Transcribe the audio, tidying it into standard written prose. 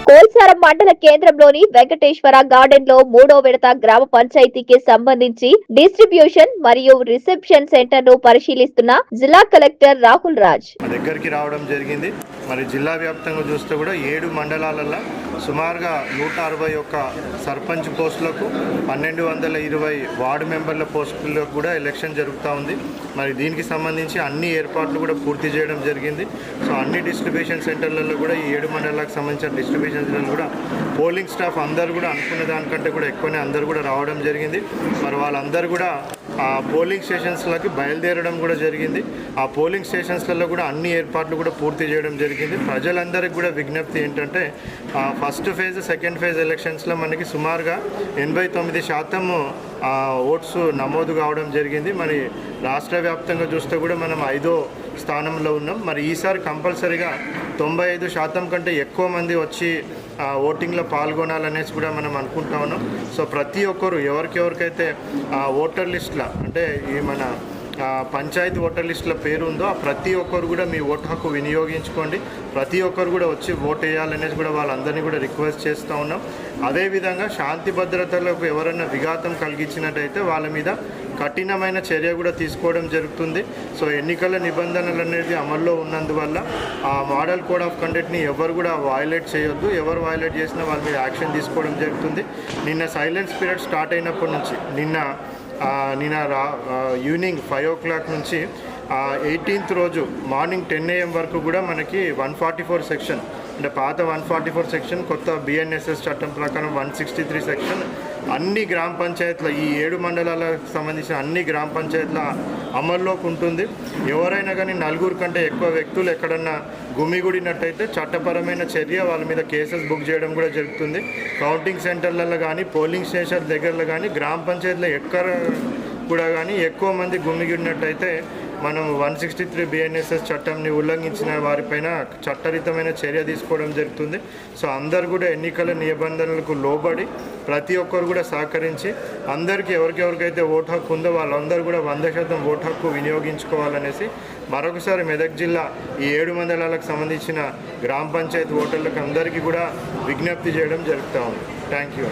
కోల్సారం మండల కేంద్రంలోని వెంకటేశ్వర గార్డెన్ లో 3వ విడత గ్రామ పంచాయతీకి సంబంధించి డిస్ట్రిబ్యూషన్ మరియు రిసెప్షన్ సెంటర్ ను పరిశీలిస్తున్న జిల్లా కలెక్టర్ రాహుల్ రాజ్ దగ్గరికి రావడం జరిగింది. మరి జిల్లా వ్యాప్తంగా చూస్తే కూడా 7 మండలాలలో సుమారుగా 161 సర్పంచ్ పోస్టులకు 1220 వార్డు మెంబర్ల పోస్టులకు కూడా ఎలక్షన్ జరుగుతూ ఉంది. మరి దీనికి సంబంధించి అన్ని ఏర్పాట్లు కూడా పూర్తి చేయడం జరిగింది. సో అన్ని డిస్ట్రిబ్యూషన్ సెంటర్లలో కూడా ఈ 7 మండలాలకు సంబంధించిన డిస్ట్రిబ్యూషన్ సెంటర్లు కూడా పోలింగ్ స్టాఫ్ అందరూ కూడా అనుకున్న దానికంటే కూడా ఎక్కువనే అందరూ కూడా రావడం జరిగింది. మరి వాళ్ళందరూ కూడా ఆ పోలింగ్ స్టేషన్స్లోకి బయలుదేరడం కూడా జరిగింది. ఆ పోలింగ్ స్టేషన్స్లలో కూడా అన్ని ఏర్పాట్లు కూడా పూర్తి చేయడం జరిగింది. ప్రజలందరికీ కూడా విజ్ఞప్తి ఏంటంటే ఫస్ట్ ఫేజ్ సెకండ్ ఫేజ్ ఎలక్షన్స్లో మనకి సుమారుగా 89% ఓట్స్ నమోదు కావడం జరిగింది. మరి రాష్ట్ర వ్యాప్తంగా చూస్తే కూడా మనం 5వ స్థానంలో ఉన్నాం. మరి ఈసారి కంపల్సరీగా 95% కంటే ఎక్కువ మంది వచ్చి ఓటింగ్లో పాల్గొనాలనేసి కూడా మనం అనుకుంటా ఉన్నాం. సో ప్రతి ఒక్కరు ఎవరికైతే ఓటర్ లిస్టుల అంటే ఈ మన పంచాయతీ ఓటర్ లిస్టుల పేరు ఉందో ఆ ప్రతి ఒక్కరు కూడా మీ ఓటు హక్కు వినియోగించుకోండి. ప్రతి ఒక్కరు కూడా వచ్చి ఓటు వేయాలనేసి కూడా వాళ్ళందరినీ కూడా రిక్వెస్ట్ చేస్తూ ఉన్నాం. అదేవిధంగా శాంతి భద్రతలకు ఎవరైనా విఘాతం కలిగించినట్టయితే వాళ్ళ మీద కఠినమైన చర్య కూడా తీసుకోవడం జరుగుతుంది. సో ఎన్నికల నిబంధనలు అనేది అమల్లో ఉన్నందువల్ల ఆ మోడల్ కోడ్ ఆఫ్ కండక్ట్ని ఎవరు కూడా వయలేట్ చేయొద్దు. ఎవరు వయలేట్ చేసినా వాళ్ళ మీద యాక్షన్ తీసుకోవడం జరుగుతుంది. నిన్న సైలెన్స్ పీరియడ్ స్టార్ట్ అయినప్పటి నుంచి నిన్న ఈవినింగ్ 5 o'clock నుంచి 18th రోజు మార్నింగ్ 10 AM వరకు కూడా మనకి 144 సెక్షన్ అంటే పాత 144 సెక్షన్, కొత్త BNSS చట్టం ప్రకారం 163 సెక్షన్ అన్ని గ్రామ పంచాయతీల ఈ 7 మండలాలకు సంబంధించిన అన్ని గ్రామ పంచాయతీల అమల్లోకి ఉంటుంది. ఎవరైనా కానీ 4 కంటే ఎక్కువ వ్యక్తులు ఎక్కడన్నా గుమిగూడినట్టయితే చట్టపరమైన చర్య వాళ్ళ మీద కేసెస్ బుక్ చేయడం కూడా జరుగుతుంది. కౌంటింగ్ సెంటర్లలో కానీ పోలింగ్ స్టేషన్ దగ్గరలో కానీ గ్రామ పంచాయతీలో ఎక్కడ కూడా కానీ ఎక్కువ మంది గుమిగూడినట్టయితే మనం 163 BNSS చట్టంని ఉల్లంఘించిన వారిపైన చట్టరీతమైన చర్య తీసుకోవడం జరుగుతుంది. సో అందరు కూడా ఎన్నికల నిబంధనలకు లోబడి ప్రతి ఒక్కరు కూడా సహకరించి అందరికీ ఎవరికైతే ఓటు హక్కు ఉందో వాళ్ళందరూ కూడా 100% ఓటు హక్కు వినియోగించుకోవాలనేసి మరొకసారి మెదక్ జిల్లా ఈ 7 మండలాలకు సంబంధించిన గ్రామ పంచాయతీ ఓటర్లకు అందరికీ కూడా విజ్ఞప్తి చేయడం జరుగుతూ ఉంది. Thank you.